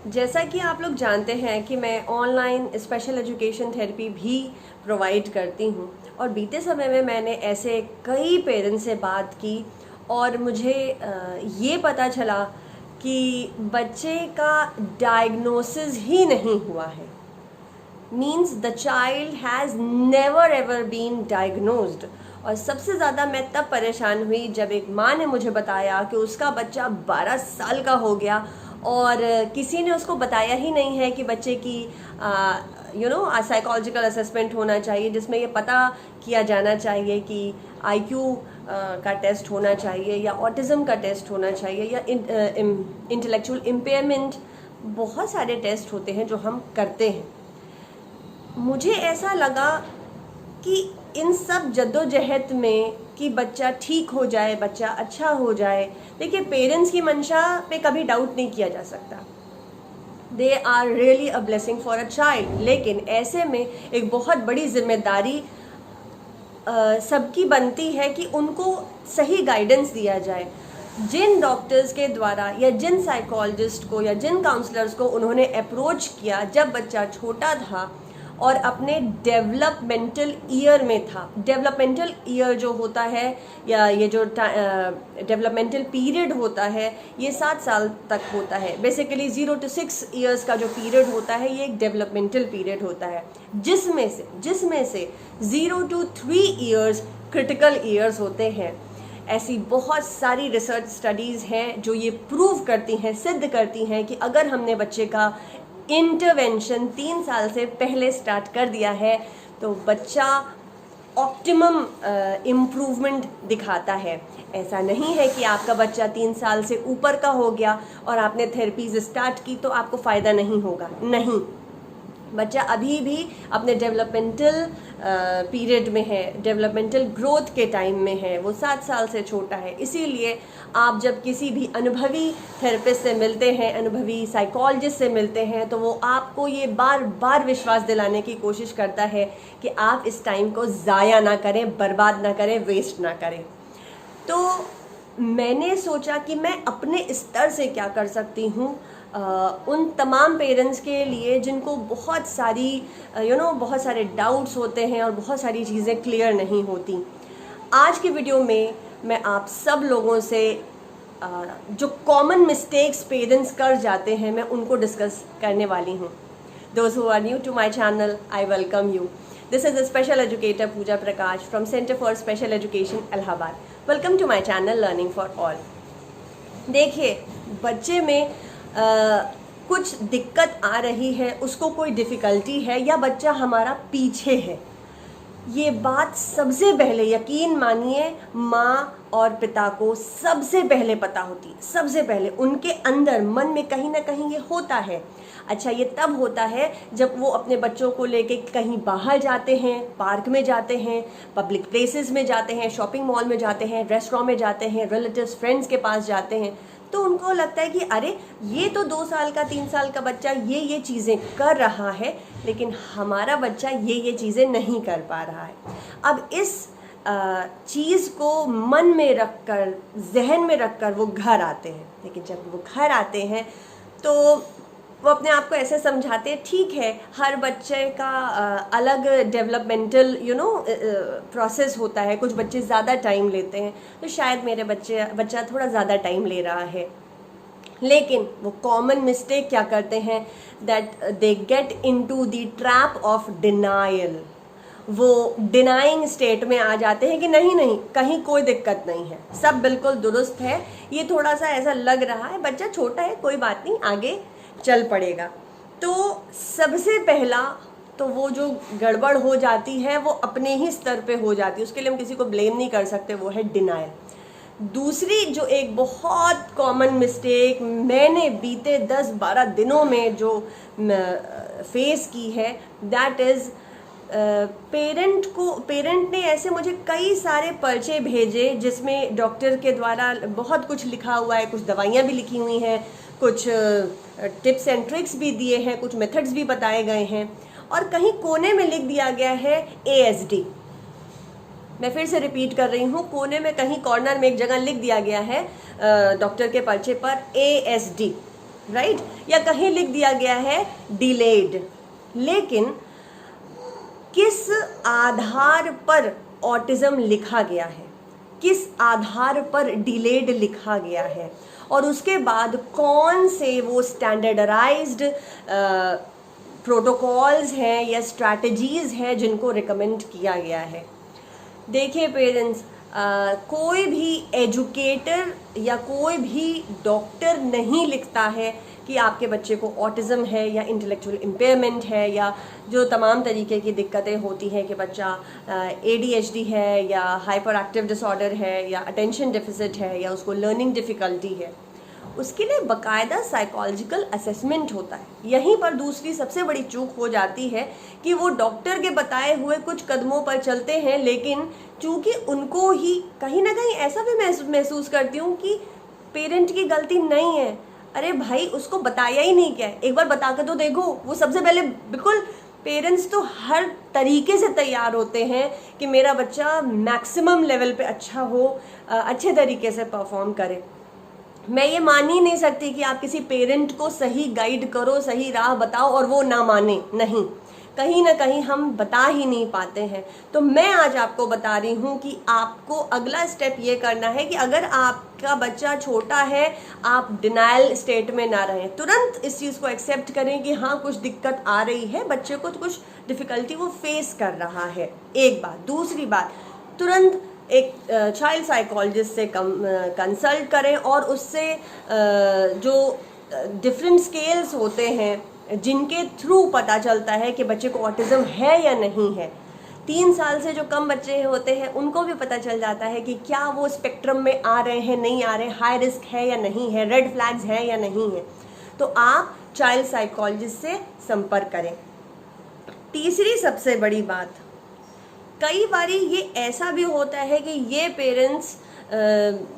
जैसा कि आप लोग जानते हैं कि मैं ऑनलाइन स्पेशल एजुकेशन थेरेपी भी प्रोवाइड करती हूँ और बीते समय में मैंने ऐसे कई पेरेंट्स से बात की और मुझे ये पता चला कि बच्चे का डायग्नोसिस ही नहीं हुआ है। Means the child has never ever been diagnosed. और सबसे ज़्यादा मैं तब परेशान हुई जब एक माँ ने मुझे बताया कि उसका बच्चा 12 साल का हो गया और किसी ने उसको बताया ही नहीं है कि बच्चे की साइकोलॉजिकल असेसमेंट होना चाहिए, जिसमें ये पता किया जाना चाहिए कि आईक्यू का टेस्ट होना चाहिए या ऑटिज़म का टेस्ट होना चाहिए या इंटेलेक्चुअल इम्पेयरमेंट। बहुत सारे टेस्ट होते हैं जो हम करते हैं। मुझे ऐसा लगा कि इन सब जद्दोजहद में कि बच्चा ठीक हो जाए, बच्चा अच्छा हो जाए, देखिए पेरेंट्स की मंशा पे कभी डाउट नहीं किया जा सकता। They are really a blessing for a child. लेकिन ऐसे में एक बहुत बड़ी जिम्मेदारी सबकी बनती है कि उनको सही गाइडेंस दिया जाए। जिन डॉक्टर्स के द्वारा या जिन साइकोलॉजिस्ट को या जिन काउंसलर्स को उन्होंने अप्रोच किया जब बच्चा छोटा था और अपने डेवलपमेंटल ईयर में था। डेवलपमेंटल ईयर जो होता है या ये जो डेवलपमेंटल पीरियड होता है ये 7 साल तक होता है। बेसिकली 0 to 6 ईयर्स का जो पीरियड होता है ये एक डेवलपमेंटल पीरियड होता है, जिसमें से 0 to 3 ईयर्स क्रिटिकल ईयर्स होते हैं। ऐसी बहुत सारी रिसर्च स्टडीज़ हैं जो ये प्रूव करती हैं, सिद्ध करती हैं कि अगर हमने बच्चे का इंटरवेंशन 3 साल से पहले स्टार्ट कर दिया है तो बच्चा ऑप्टिमम इम्प्रूवमेंट दिखाता है। ऐसा नहीं है कि आपका बच्चा 3 साल से ऊपर का हो गया और आपने थेरेपीज स्टार्ट की तो आपको फ़ायदा नहीं होगा। नहीं, बच्चा अभी भी अपने डेवलपमेंटल पीरियड में है, डेवलपमेंटल ग्रोथ के टाइम में है, वो 7 साल से छोटा है। इसीलिए आप जब किसी भी अनुभवी थेरेपिस्ट से मिलते हैं, अनुभवी साइकोलॉजिस्ट से मिलते हैं, तो वो आपको ये बार बार विश्वास दिलाने की कोशिश करता है कि आप इस टाइम को ज़ाया ना करें, बर्बाद ना करें, वेस्ट ना करें। तो मैंने सोचा कि मैं अपने स्तर से क्या कर सकती हूँ उन तमाम पेरेंट्स के लिए जिनको बहुत सारी बहुत सारे डाउट्स होते हैं और बहुत सारी चीज़ें क्लियर नहीं होती। आज की वीडियो में मैं आप सब लोगों से जो कॉमन मिस्टेक्स पेरेंट्स कर जाते हैं मैं उनको डिस्कस करने वाली हूँ। Those who are new to my channel, I welcome you. This is a special educator Pooja Prakash from centre for special education Allahabad. Welcome to my channel learning for all. देखिए, बच्चे में कुछ दिक्कत आ रही है, उसको कोई डिफ़िकल्टी है या बच्चा हमारा पीछे है, ये बात सबसे पहले यकीन मानिए माँ और पिता को सबसे पहले पता होती है। सबसे पहले उनके अंदर मन में कहीं ना कहीं ये होता है। अच्छा, ये तब होता है जब वो अपने बच्चों को लेके कहीं बाहर जाते हैं, पार्क में जाते हैं, पब्लिक प्लेसेस में जाते हैं, शॉपिंग मॉल में जाते हैं, रेस्टोरेंट में जाते हैं, रिलेटिव्स फ्रेंड्स के पास जाते हैं, तो उनको लगता है कि अरे ये तो 2 साल का 3 साल का बच्चा ये चीज़ें कर रहा है, लेकिन हमारा बच्चा ये चीज़ें नहीं कर पा रहा है। अब इस चीज़ को मन में रखकर, जहन में रखकर वो घर आते हैं। लेकिन जब वो घर आते हैं तो वो अपने आप को ऐसे समझाते हैं, ठीक है हर बच्चे का अलग डेवलपमेंटल प्रोसेस होता है। कुछ बच्चे ज़्यादा टाइम लेते हैं, तो शायद मेरे बच्चा थोड़ा ज़्यादा टाइम ले रहा है। लेकिन वो कॉमन मिस्टेक क्या करते हैं, that they get into the trap of denial. वो डिनाइंग स्टेट में आ जाते हैं कि नहीं कहीं कोई दिक्कत नहीं है, सब बिल्कुल दुरुस्त है, ये थोड़ा सा ऐसा लग रहा है, बच्चा छोटा है, कोई बात नहीं, आगे चल पड़ेगा। तो सबसे पहला तो वो जो गड़बड़ हो जाती है वो अपने ही स्तर पे हो जाती है, उसके लिए हम किसी को ब्लेम नहीं कर सकते, वो है डिनायल। दूसरी जो एक बहुत कॉमन मिस्टेक मैंने बीते 10-12 दिनों में जो फेस की है, दैट इज़ पेरेंट ने ऐसे मुझे कई सारे पर्चे भेजे जिसमें डॉक्टर के द्वारा बहुत कुछ लिखा हुआ है, कुछ दवाइयाँ भी लिखी हुई हैं, कुछ टिप्स एंड ट्रिक्स भी दिए हैं, कुछ मेथड्स भी बताए गए हैं, और कहीं कोने में लिख दिया गया है ASD। मैं फिर से रिपीट कर रही हूँ, कोने में कहीं कॉर्नर में एक जगह लिख दिया गया है डॉक्टर के पर्चे पर ASD। राइट, या कहीं लिख दिया गया है डिलेड। लेकिन किस आधार पर ऑटिज्म लिखा गया है, किस आधार पर डिलेड लिखा गया है, और उसके बाद कौन से वो स्टैंडर्डाइज्ड प्रोटोकॉल्स हैं या स्ट्रैटेजीज हैं जिनको रिकमेंड किया गया है। देखिए पेरेंट्स, कोई भी एजुकेटर या कोई भी डॉक्टर नहीं लिखता है कि आपके बच्चे को ऑटिज्म है या इंटेलेक्चुअल इम्पेयरमेंट है या जो तमाम तरीके की दिक्कतें होती हैं कि बच्चा ADHD है या हाइपर एक्टिव डिसऑर्डर है या अटेंशन डेफिसिट है या उसको लर्निंग डिफ़िकल्टी है। उसके लिए बाकायदा साइकोलॉजिकल असेसमेंट होता है। यहीं पर दूसरी सबसे बड़ी चूक हो जाती है कि वो डॉक्टर के बताए हुए कुछ कदमों पर चलते हैं, लेकिन चूंकि उनको ही कहीं ना कहीं ऐसा भी महसूस करती हूँ कि पेरेंट की गलती नहीं है। अरे भाई, उसको बताया ही नहीं क्या है, एक बार बता के तो देखो। वो सबसे पहले बिल्कुल पेरेंट्स तो हर तरीके से तैयार होते हैं कि मेरा बच्चा मैक्सिमम लेवल पे अच्छा हो, अच्छे तरीके से परफॉर्म करे। मैं ये मान ही नहीं सकती कि आप किसी पेरेंट को सही गाइड करो, सही राह बताओ और वो ना माने। नहीं, कहीं ना कहीं हम बता ही नहीं पाते हैं। तो मैं आज आपको बता रही हूँ कि आपको अगला स्टेप ये करना है कि अगर आपका बच्चा छोटा है, आप डिनायल स्टेट में ना रहें। तुरंत इस चीज़ को एक्सेप्ट करें कि हाँ, कुछ दिक्कत आ रही है, बच्चे को तो कुछ डिफ़िकल्टी वो फेस कर रहा है। एक बात। दूसरी बात, तुरंत एक चाइल्ड साइकोलॉजिस्ट से कंसल्ट करें और उससे जो डिफरेंट स्केल्स होते हैं जिनके थ्रू पता चलता है कि बच्चे को ऑटिज्म है या नहीं है। 3 साल से जो कम बच्चे होते हैं उनको भी पता चल जाता है कि क्या वो स्पेक्ट्रम में आ रहे हैं, नहीं आ रहे, हाई रिस्क है या नहीं है, रेड फ्लैग्स है या नहीं है। तो आप चाइल्ड साइकोलॉजिस्ट से संपर्क करें। तीसरी सबसे बड़ी बात, कई बारी ये ऐसा भी होता है कि ये पेरेंट्स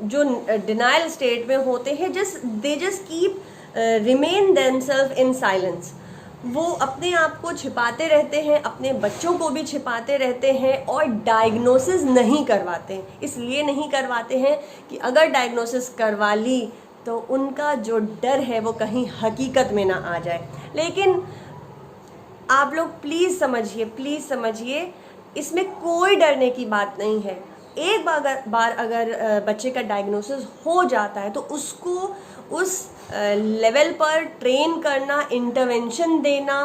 जो डिनायल स्टेट में होते हैं, they just keep remain themselves in silence. वो अपने आप को छिपाते रहते हैं, अपने बच्चों को भी छिपाते रहते हैं और डायग्नोसिस नहीं करवाते हैं। इसलिए नहीं करवाते हैं कि अगर डायग्नोसिस करवा ली तो उनका जो डर है वो कहीं हकीकत में ना आ जाए। लेकिन आप लोग प्लीज़ समझिए, इसमें कोई डरने की बात नहीं है। एक बार अगर बच्चे का डायग्नोसिस हो जाता है तो उसको उस लेवल पर ट्रेन करना, इंटरवेंशन देना,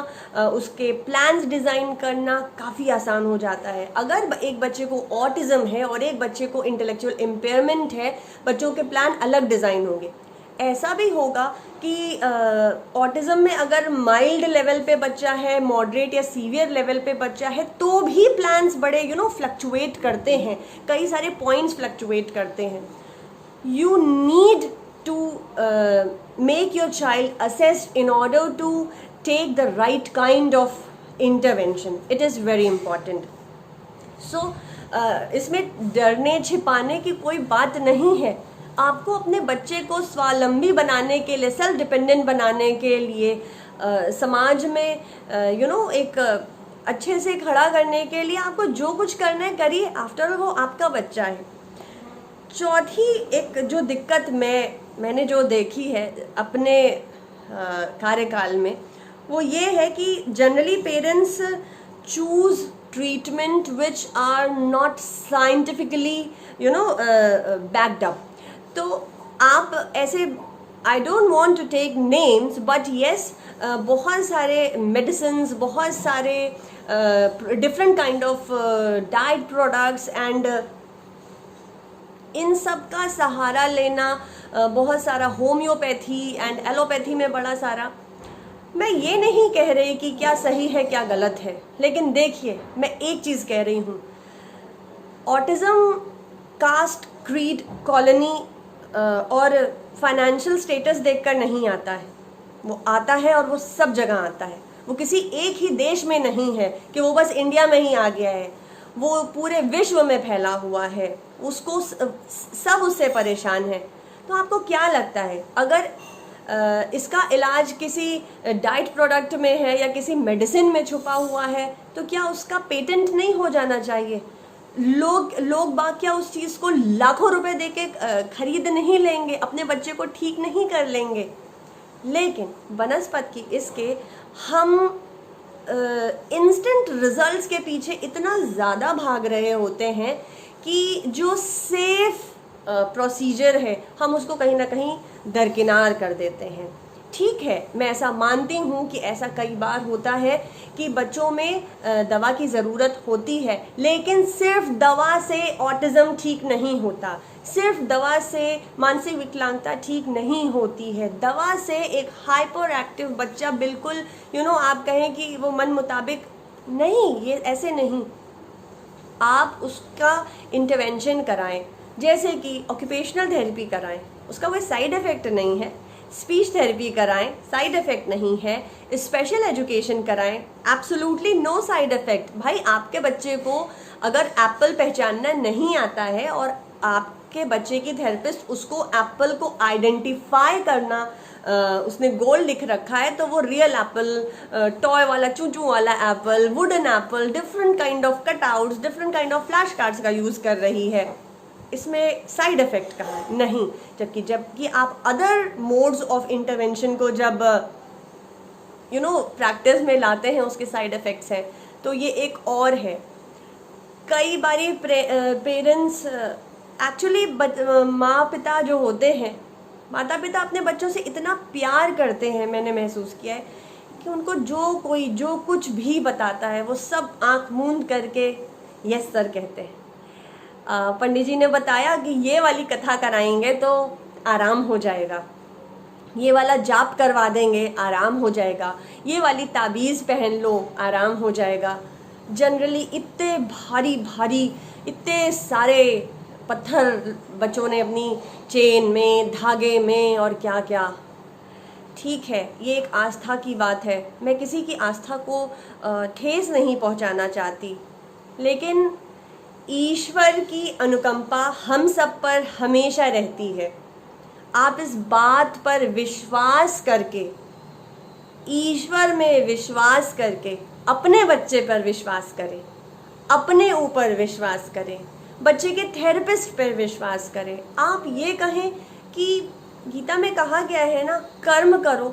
उसके प्लान्स डिज़ाइन करना काफ़ी आसान हो जाता है। अगर एक बच्चे को ऑटिज्म है और एक बच्चे को इंटेलेक्चुअल इम्पेयरमेंट है, बच्चों के प्लान अलग डिज़ाइन होंगे। ऐसा भी होगा कि ऑटिज्म में अगर माइल्ड लेवल पे बच्चा है, मॉडरेट या सीवियर लेवल पे बच्चा है, तो भी प्लान्स बड़े फ्लक्चुएट करते हैं, कई सारे पॉइंट्स फ्लक्चुएट करते हैं। You need to make your child assessed in order to take the right kind of intervention. It is very important. So इसमें डरने छिपाने की कोई बात नहीं है। आपको अपने बच्चे को स्वावलंबी बनाने के लिए, सेल्फ डिपेंडेंट बनाने के लिए, समाज में एक अच्छे से खड़ा करने के लिए आपको जो कुछ करना है करिए। आफ्टर ऑल वो आपका बच्चा है। चौथी एक जो दिक्कत मैंने जो देखी है अपने कार्यकाल में, वो ये है कि generally parents choose treatment which are not scientifically backed up. तो आप ऐसे, I don't want to take names, but yes, बहुत सारे मेडिसिन्स, बहुत सारे different kind of diet products and इन सब का सहारा लेना, बहुत सारा होम्योपैथी एंड एलोपैथी में बड़ा सारा। मैं ये नहीं कह रही कि क्या सही है क्या गलत है, लेकिन देखिए, मैं एक चीज़ कह रही हूँ, ऑटिज्म कास्ट, क्रीड, कॉलोनी और फाइनेंशियल स्टेटस देखकर नहीं आता है। वो आता है और वो सब जगह आता है। वो किसी एक ही देश में नहीं है कि वो बस इंडिया में ही आ गया है, वो पूरे विश्व में फैला हुआ है। उसको सब उससे परेशान है। तो आपको क्या लगता है, अगर इसका इलाज किसी डाइट प्रोडक्ट में है या किसी मेडिसिन में छुपा हुआ है, तो क्या उसका पेटेंट नहीं हो जाना चाहिए? लोग बाग क्या उस चीज़ को लाखों रुपए देके खरीद नहीं लेंगे, अपने बच्चे को ठीक नहीं कर लेंगे? लेकिन बनस्पत की इसके हम इंस्टेंट रिजल्ट्स के पीछे इतना ज़्यादा भाग रहे होते हैं कि जो सेफ प्रोसीजर है हम उसको कहीं ना कहीं दरकिनार कर देते हैं। ठीक है, मैं ऐसा मानती हूँ कि ऐसा कई बार होता है कि बच्चों में दवा की ज़रूरत होती है, लेकिन सिर्फ दवा से ऑटिज़म ठीक नहीं होता, सिर्फ दवा से मानसिक विकलांगता ठीक नहीं होती है। दवा से एक हाइपर एक्टिव बच्चा बिल्कुल आप कहें कि वो मन मुताबिक नहीं, ये ऐसे नहीं। आप उसका इंटरवेंशन कराएं, जैसे कि ऑक्यूपेशनल थेरेपी कराएं, उसका कोई साइड इफ़ेक्ट नहीं है। स्पीच थेरेपी कराएं, साइड इफ़ेक्ट नहीं है। स्पेशल एजुकेशन कराएं, एब्सोल्युटली नो साइड इफ़ेक्ट। भाई आपके बच्चे को अगर एप्पल पहचानना नहीं आता है और आपके बच्चे की थेरेपिस्ट उसको एप्पल को आइडेंटिफाई करना उसने गोल लिख रखा है, तो वो रियल एप्पल, टॉय वाला, चूचू वाला Apple, wooden Apple, different kind of cutouts, different kind of flash cards का यूज़ कर रही है, इसमें साइड इफ़ेक्ट कहाँ है? नहीं। जबकि आप अदर मोड्स ऑफ इंटरवेंशन को जब प्रैक्टिस में लाते हैं, उसके साइड इफ़ेक्ट्स हैं, तो ये एक और है। कई बारी पेरेंट्स एक्चुअली माँ पिता जो होते हैं, माता पिता अपने बच्चों से इतना प्यार करते हैं, मैंने महसूस किया है कि उनको जो कुछ भी बताता है वो सब आंख मूंद करके यस सर कहते हैं। पंडित जी ने बताया कि ये वाली कथा कराएंगे तो आराम हो जाएगा, ये वाला जाप करवा देंगे आराम हो जाएगा, ये वाली ताबीज़ पहन लो आराम हो जाएगा। जनरली इतने भारी भारी इतने सारे पत्थर बच्चों ने अपनी चेन में, धागे में और क्या क्या। ठीक है, ये एक आस्था की बात है, मैं किसी की आस्था को ठेस नहीं पहुंचाना चाहती, लेकिन ईश्वर की अनुकंपा हम सब पर हमेशा रहती है। आप इस बात पर विश्वास करके, ईश्वर में विश्वास करके अपने बच्चे पर विश्वास करें, अपने ऊपर विश्वास करें, बच्चे के थेरेपिस्ट पर विश्वास करें। आप ये कहें कि गीता में कहा गया है ना, कर्म करो,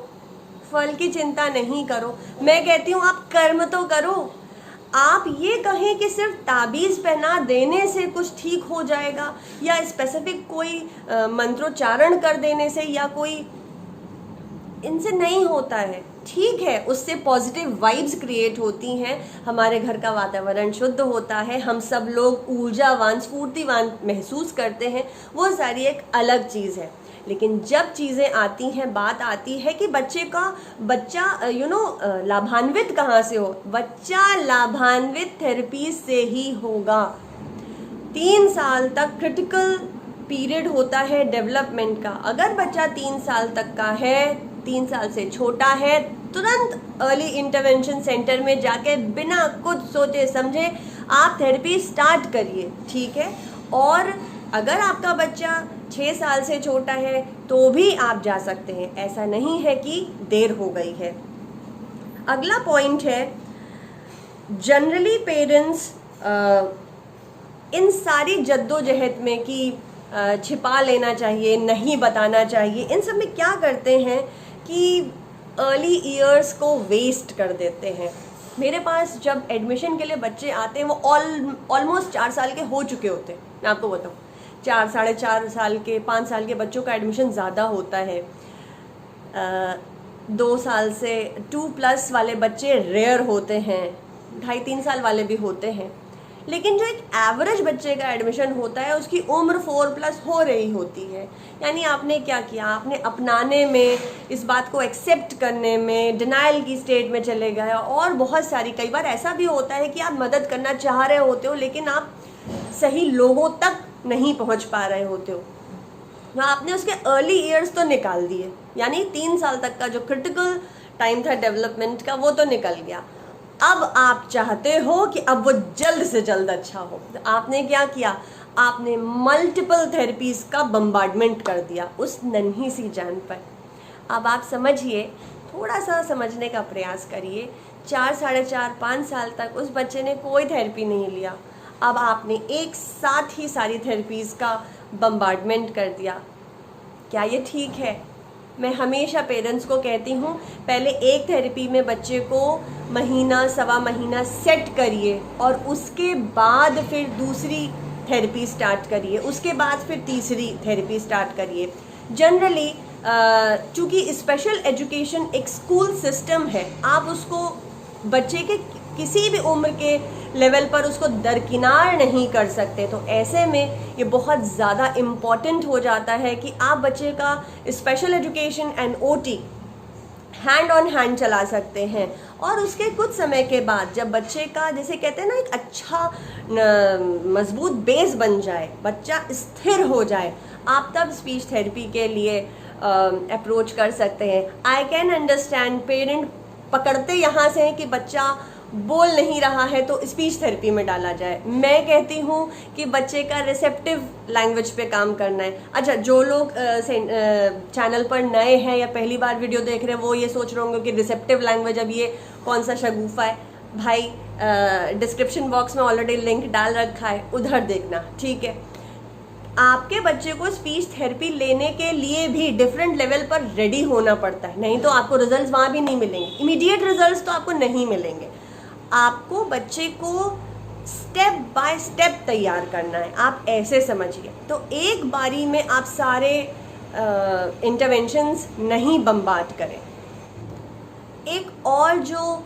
फल की चिंता नहीं करो। मैं कहती हूँ आप कर्म तो करो। आप ये कहें कि सिर्फ ताबीज़ पहना देने से कुछ ठीक हो जाएगा, या स्पेसिफिक कोई मंत्रोच्चारण कर देने से या कोई, इनसे नहीं होता है। ठीक है, उससे पॉजिटिव वाइब्स क्रिएट होती हैं, हमारे घर का वातावरण शुद्ध होता है, हम सब लोग ऊर्जावान, स्फूर्तिवान महसूस करते हैं, वो सारी एक अलग चीज़ है। लेकिन जब चीज़ें आती हैं, बात आती है कि बच्चा लाभान्वित कहाँ से हो, बच्चा लाभान्वित थेरेपी से ही होगा। 3 साल तक क्रिटिकल पीरियड होता है डेवलपमेंट का। अगर बच्चा 3 साल तक का है, 3 साल से छोटा है, तुरंत अर्ली इंटरवेंशन सेंटर में जाके बिना कुछ सोचे समझे आप थेरेपी स्टार्ट करिए, ठीक है। और अगर आपका बच्चा 6 साल से छोटा है तो भी आप जा सकते हैं, ऐसा नहीं है कि देर हो गई है। अगला पॉइंट है, जनरली पेरेंट्स इन सारी जद्दोजहद में कि छिपा लेना चाहिए, नहीं बताना चाहिए, इन सब में क्या करते हैं कि अर्ली ईयर्स को वेस्ट कर देते हैं। मेरे पास जब एडमिशन के लिए बच्चे आते हैं, वो ऑलमोस्ट 4 साल के हो चुके होते हैं। मैं आपको बताऊँ, 4, 4.5 साल के, 5 साल के बच्चों का एडमिशन ज़्यादा होता है। 2 साल से 2+ वाले बच्चे रेयर होते हैं, 2.5-3 साल वाले भी होते हैं। लेकिन जो एक एवरेज बच्चे का एडमिशन होता है, उसकी उम्र 4+ हो रही होती है। यानी आपने क्या किया, आपने अपनाने में, इस बात को एक्सेप्ट करने में डिनाइल की स्टेट में चले गए। और बहुत सारी, कई बार ऐसा भी होता है कि आप मदद करना चाह रहे होते हो, लेकिन आप सही लोगों तक नहीं पहुंच पा रहे होते हो। आपने उसके अर्ली ईयर्स तो निकाल दिए, यानी 3 साल तक का जो क्रिटिकल टाइम था डेवलपमेंट का, वो तो निकल गया। अब आप चाहते हो कि अब वो जल्द से जल्द अच्छा हो, तो आपने क्या किया, आपने मल्टीपल थेरेपीज का बम्बार्डमेंट कर दिया उस नन्ही सी जान पर। अब आप समझिए, थोड़ा सा समझने का प्रयास करिए। 4, 4.5, 5 साल तक उस बच्चे ने कोई थेरेपी नहीं लिया, अब आपने एक साथ ही सारी थेरेपीज़ का बम्बार्डमेंट कर दिया। क्या ये ठीक है? मैं हमेशा पेरेंट्स को कहती हूँ, पहले एक थेरेपी में बच्चे को महीना सवा महीना सेट करिए और उसके बाद फिर दूसरी थेरेपी स्टार्ट करिए, उसके बाद फिर तीसरी थेरेपी स्टार्ट करिए। जनरली चूँकि स्पेशल एजुकेशन एक स्कूल सिस्टम है, आप उसको बच्चे के किसी भी उम्र के लेवल पर उसको दरकिनार नहीं कर सकते। तो ऐसे में ये बहुत ज़्यादा इम्पॉर्टेंट हो जाता है कि आप बच्चे का special education and OT hand on hand चला सकते हैं। और उसके कुछ समय के बाद जब बच्चे का, जैसे कहते हैं ना, एक अच्छा मजबूत बेस बन जाए, बच्चा स्थिर हो जाए, आप तब स्पीच थेरेपी के लिए अप्रोच कर सकते हैं। आई कैन अंडरस्टैंड पेरेंट पकड़ते यहाँ से हैं कि बच्चा बोल नहीं रहा है तो स्पीच थेरेपी में डाला जाए। मैं कहती हूँ कि बच्चे का रिसेप्टिव लैंग्वेज पे काम करना है। अच्छा, जो लोग चैनल पर नए हैं या पहली बार वीडियो देख रहे हैं वो ये सोच रहे होंगे कि रिसेप्टिव लैंग्वेज अब ये कौन सा शगुफा है। भाई डिस्क्रिप्शन बॉक्स में ऑलरेडी लिंक डाल रखा है, उधर देखना, ठीक है। आपके बच्चे को स्पीच थेरेपी लेने के लिए भी डिफरेंट लेवल पर रेडी होना पड़ता है, नहीं तो आपको रिजल्ट्स वहाँ भी नहीं मिलेंगे, इमीडिएट रिजल्ट्स तो आपको नहीं मिलेंगे। आपको बच्चे को स्टेप बाय स्टेप तैयार करना है, आप ऐसे समझिए। तो एक बारी में आप सारे इंटरवेंशंस नहीं बम्बार्ड करें। एक और जो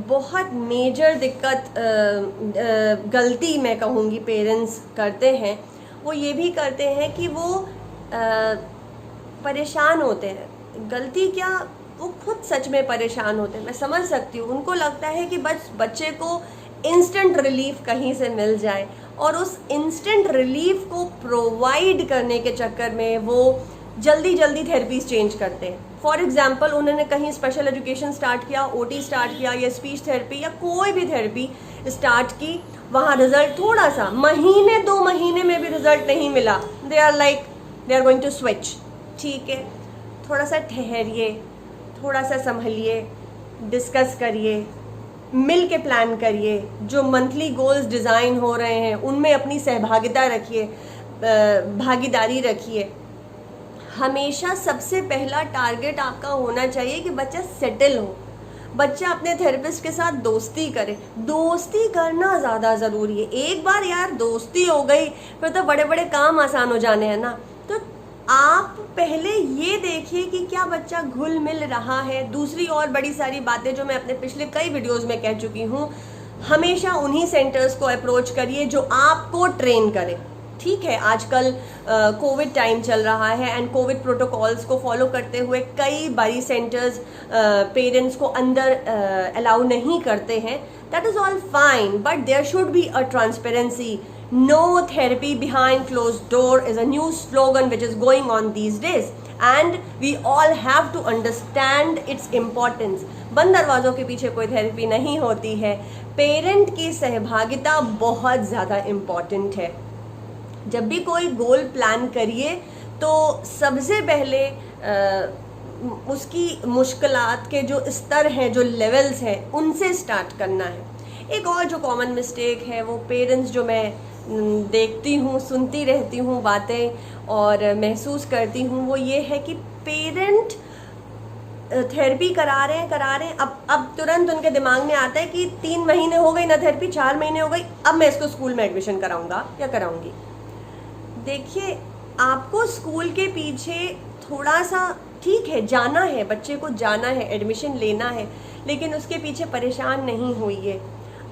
बहुत मेजर दिक्कत गलती मैं कहूँगी पेरेंट्स करते हैं, वो ये भी करते हैं कि वो परेशान होते हैं। गलती क्या, वो खुद सच में परेशान होते हैं, मैं समझ सकती हूँ। उनको लगता है कि बस बच्चे को इंस्टेंट रिलीफ कहीं से मिल जाए, और उस इंस्टेंट रिलीफ को प्रोवाइड करने के चक्कर में वो जल्दी जल्दी थेरेपीज चेंज करते हैं। फॉर एग्जाम्पल, उन्होंने कहीं स्पेशल एजुकेशन स्टार्ट किया, ओटी स्टार्ट किया, या स्पीच थेरेपी या कोई भी थेरेपी स्टार्ट की, वहाँ रिजल्ट थोड़ा सा महीने 2 महीने में भी रिजल्ट नहीं मिला, they are going to switch. ठीक है, थोड़ा सा ठहरिए, थोड़ा सा संभलिए, डिस्कस करिए, मिल के प्लान करिए। जो मंथली गोल्स डिज़ाइन हो रहे हैं उनमें अपनी सहभागिता रखिए, भागीदारी रखिए। हमेशा सबसे पहला टारगेट आपका होना चाहिए कि बच्चा सेटल हो, बच्चा अपने थेरेपिस्ट के साथ दोस्ती करे। दोस्ती करना ज़्यादा ज़रूरी है। एक बार यार दोस्ती हो गई फिर तो बड़े बड़े काम आसान हो जाने हैं ना। तो आप पहले ये देखिए कि क्या बच्चा घुल मिल रहा है। दूसरी और बड़ी सारी बातें जो मैं अपने पिछले कई वीडियोस में कह चुकी हूँ, हमेशा उन्हीं सेंटर्स को अप्रोच करिए जो आपको ट्रेन करे। ठीक है, आजकल कोविड टाइम चल रहा है एंड कोविड प्रोटोकॉल्स को फॉलो करते हुए कई बड़ी सेंटर्स पेरेंट्स को अंदर अलाउ नहीं करते हैं। That is all fine, but there should be a transparency. No therapy behind closed door is a new slogan which is going on these days, and we all have to understand its importance. बंद दरवाज़ों के पीछे कोई therapy नहीं होती है। Parent की सहभागिता बहुत ज़्यादा इम्पॉर्टेंट है। जब भी कोई गोल प्लान करिए तो सबसे पहले उसकी मुश्किलात के जो स्तर हैं, जो लेवल्स हैं, उनसे स्टार्ट करना है। एक और जो कॉमन मिस्टेक है वो पेरेंट्स, जो मैं देखती हूँ, सुनती रहती हूँ बातें और महसूस करती हूँ, वो ये है कि पेरेंट थेरेपी करा रहे हैं, अब तुरंत उनके दिमाग में आता है कि 3 महीने हो गई ना थेरेपी, 4 महीने हो गई, अब मैं इसको स्कूल में एडमिशन कराऊंगा या कराऊंगी। देखिए, आपको स्कूल के पीछे थोड़ा सा, ठीक है, जाना है, बच्चे को जाना है, एडमिशन लेना है, लेकिन उसके पीछे परेशान नहीं होइए।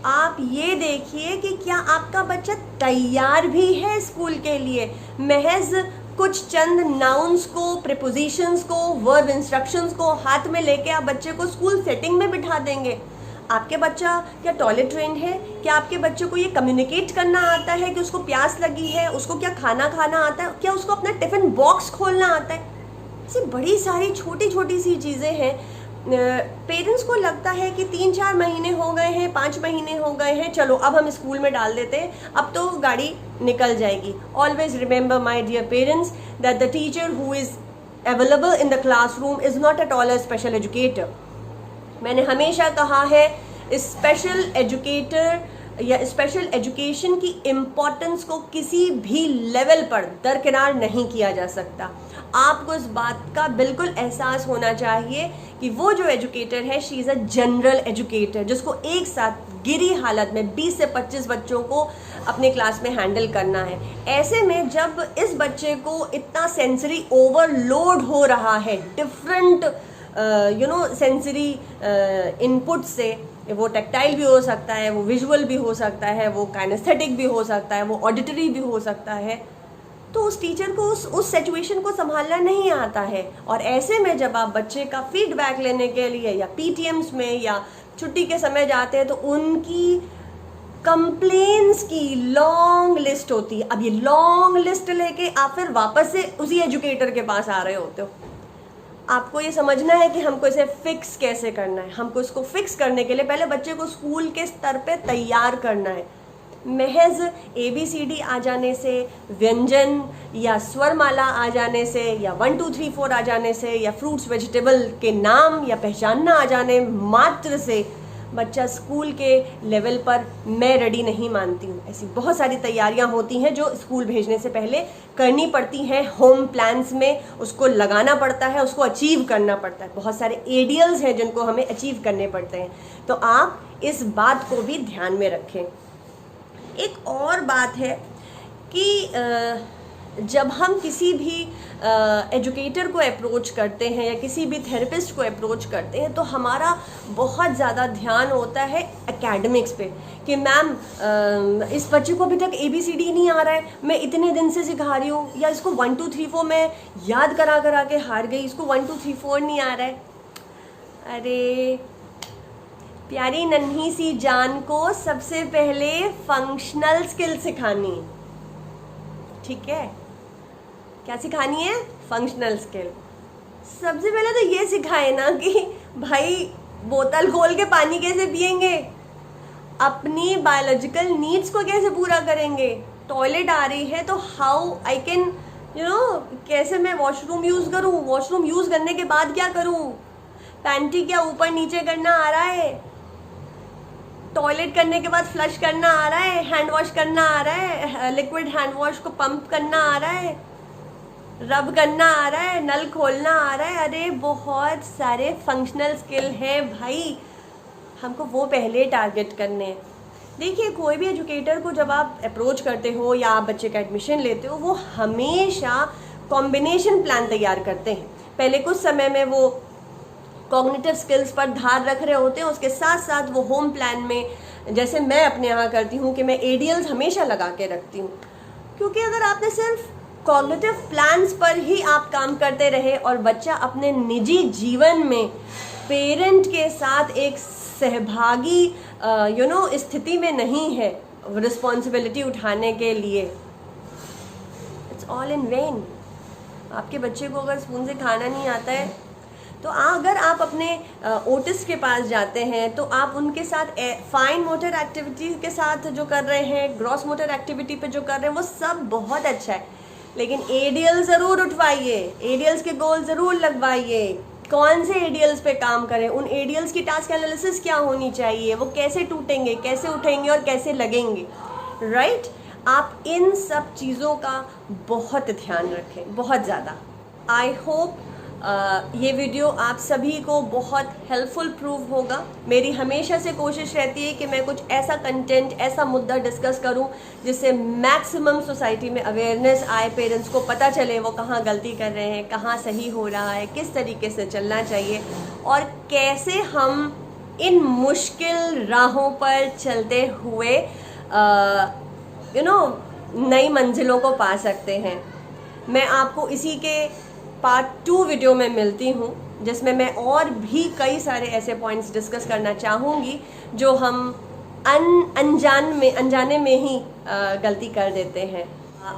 आप ये देखिए कि क्या आपका बच्चा तैयार भी है स्कूल के लिए। महज कुछ चंद नाउन्स को, प्रीपोजिशंस को, वर्ब इंस्ट्रक्शंस को हाथ में लेके आप बच्चे को स्कूल सेटिंग में बिठा देंगे। आपके बच्चा क्या टॉयलेट ट्रेंड है? क्या आपके बच्चे को ये कम्युनिकेट करना आता है कि उसको प्यास लगी है? उसको क्या खाना खाना आता है? क्या उसको अपना टिफ़िन बॉक्स खोलना आता है? ऐसी बड़ी सारी छोटी छोटी सी चीज़ें हैं। पेरेंट्स को लगता है कि 3-4 महीने हो गए हैं, 5 महीने हो गए हैं, चलो अब हम स्कूल में डाल देते हैं, अब तो गाड़ी निकल जाएगी। Always remember my dear parents that the teacher who is available in the classroom is not at all a special educator. मैंने हमेशा कहा है, स्पेशल एजुकेटर या स्पेशल एजुकेशन की इम्पोर्टेंस को किसी भी लेवल पर दरकिनार नहीं किया जा सकता। आपको इस बात का बिल्कुल एहसास होना चाहिए कि वो जो एजुकेटर है, she is a general educator, जिसको एक साथ गिरी हालत में 20 से 25 बच्चों को अपने क्लास में हैंडल करना है। ऐसे में जब इस बच्चे को इतना सेंसरी ओवरलोड हो रहा है डिफरेंट सेंसरी इनपुट से, वो टेक्टाइल भी हो सकता है, वो विजुअल भी हो सकता है, वो काइनेस्थेटिक भी हो सकता है, वो ऑडिटरी भी हो सकता है, तो उस टीचर को उस सिचुएशन को संभालना नहीं आता है। और ऐसे में जब आप बच्चे का फीडबैक लेने के लिए या पीटीएम्स में या छुट्टी के समय जाते हैं तो उनकी कंप्लेंट्स की लॉन्ग लिस्ट होती है। अब ये लॉन्ग लिस्ट लेके आप फिर वापस से उसी एजुकेटर के पास आ रहे होते हो। आपको ये समझना है कि हमको इसे फिक्स कैसे करना है। हमको इसको फिक्स करने के लिए पहले बच्चे को स्कूल के स्तर पे तैयार करना है। महज ABCD आ जाने से, व्यंजन या स्वरमाला आ जाने से, या 1 2 3 4 आ जाने से, या फ्रूट्स वेजिटेबल के नाम या पहचानना आ जाने मात्र से बच्चा स्कूल के लेवल पर मैं रेडी नहीं मानती हूँ। ऐसी बहुत सारी तैयारियाँ होती हैं जो स्कूल भेजने से पहले करनी पड़ती हैं। होम प्लान्स में उसको लगाना पड़ता है, उसको अचीव करना पड़ता है। बहुत सारे एडियल्स हैं जिनको हमें अचीव करने पड़ते हैं, तो आप इस बात को भी ध्यान में रखें। एक और बात है कि जब हम किसी भी एजुकेटर को अप्रोच करते हैं या किसी भी थेरेपिस्ट को अप्रोच करते हैं तो हमारा बहुत ज़्यादा ध्यान होता है एकेडमिक्स पे कि मैम इस बच्चे को अभी तक ABCD नहीं आ रहा है, मैं इतने दिन से सिखा रही हूँ, या इसको 1 2 3 4 मैं याद करा करा के हार गई, इसको 1 2 3 4 नहीं आ रहा है। अरे प्यारी नन्ही सी जान को सबसे पहले फंक्शनल स्किल सिखानी, ठीक है? क्या सिखानी है? Functional skill. सबसे पहले तो ये सिखाए ना कि भाई बोतल खोल के पानी कैसे पिएंगे, अपनी बायोलॉजिकल नीड्स को कैसे पूरा करेंगे। टॉयलेट आ रही है तो हाउ आई कैन कैसे मैं वॉशरूम यूज़ करूँ, वॉशरूम यूज़ करने के बाद क्या करूँ, पैंटी क्या ऊपर नीचे करना आ रहा है, टॉयलेट करने के बाद फ्लश करना आ रहा है, हैंड वॉश करना आ रहा है, लिक्विड हैंड वॉश को पंप करना आ रहा है, रब करना आ रहा है, नल खोलना आ रहा है। अरे बहुत सारे फंक्शनल स्किल हैं भाई, हमको वो पहले टारगेट करने हैं। देखिए, कोई भी एजुकेटर को जब आप अप्रोच करते हो या आप बच्चे का एडमिशन लेते हो, वो हमेशा कॉम्बिनेशन प्लान तैयार करते हैं। पहले कुछ समय में वो कॉग्निटिव स्किल्स पर ध्यान रख रहे होते हैं, उसके साथ साथ वो होम प्लान में, जैसे मैं अपने यहाँ करती हूँ कि मैं एडियल्स हमेशा लगा के रखती हूँ, क्योंकि अगर आपने सिर्फ कॉग्निटिव प्लान्स पर ही आप काम करते रहे और बच्चा अपने निजी जीवन में पेरेंट के साथ एक सहभागी स्थिति में नहीं है रिस्पॉन्सिबिलिटी उठाने के लिए, इट्स ऑल इन वेन। आपके बच्चे को अगर स्पून से खाना नहीं आता है तो अगर आप अपने ओटिस्ट के पास जाते हैं तो आप उनके साथ फाइन मोटर एक्टिविटी के साथ जो कर रहे हैं, ग्रॉस मोटर एक्टिविटी पे जो कर रहे हैं, वो सब बहुत अच्छा है, लेकिन एडियल ज़रूर उठवाइए, एडियल्स के गोल ज़रूर लगवाइए। कौन से एडियल्स पे काम करें, उन एडियल्स की टास्क एनालिसिस क्या होनी चाहिए, वो कैसे टूटेंगे, कैसे उठेंगे और कैसे लगेंगे, राइट? आप इन सब चीज़ों का बहुत ध्यान रखें, बहुत ज़्यादा। आई होप ये वीडियो आप सभी को बहुत हेल्पफुल प्रूव होगा। मेरी हमेशा से कोशिश रहती है कि मैं कुछ ऐसा कंटेंट, ऐसा मुद्दा डिस्कस करूं जिससे मैक्सिमम सोसाइटी में अवेयरनेस आए, पेरेंट्स को पता चले वो कहाँ गलती कर रहे हैं, कहाँ सही हो रहा है, किस तरीके से चलना चाहिए और कैसे हम इन मुश्किल राहों पर चलते हुए नई मंजिलों को पा सकते हैं। मैं आपको इसी के पार्ट 2 वीडियो में मिलती हूँ, जिसमें मैं और भी कई सारे ऐसे पॉइंट्स डिस्कस करना चाहूँगी जो हम अनजाने में ही गलती कर देते हैं।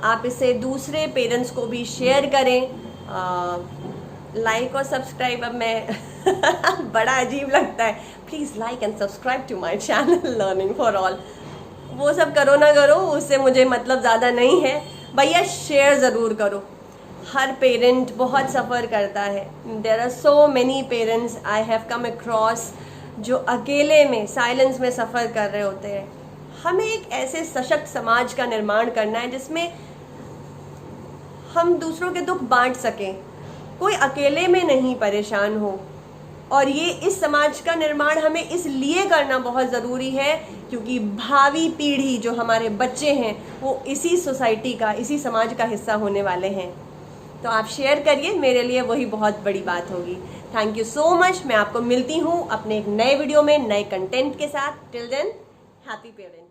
आप इसे दूसरे पेरेंट्स को भी शेयर करें। लाइक और सब्सक्राइब, अब मैं बड़ा अजीब लगता है, please like and subscribe to my channel learning for all. वो सब करो ना करो, उससे मुझे मतलब ज़्यादा नहीं है, भैया शेयर ज़रूर करो। हर पेरेंट बहुत सफ़र करता है। There are so many parents I have come across जो अकेले में साइलेंस में सफ़र कर रहे होते हैं। हमें एक ऐसे सशक्त समाज का निर्माण करना है जिसमें हम दूसरों के दुख बांट सकें, कोई अकेले में नहीं परेशान हो। और ये इस समाज का निर्माण हमें इसलिए करना बहुत ज़रूरी है क्योंकि भावी पीढ़ी जो हमारे बच्चे हैं वो इसी सोसाइटी का, इसी समाज का हिस्सा होने वाले हैं। तो आप शेयर करिए, मेरे लिए वही बहुत बड़ी बात होगी। Thank you so much. मैं आपको मिलती हूँ अपने एक नए वीडियो में नए कंटेंट के साथ। Till then, happy parenting.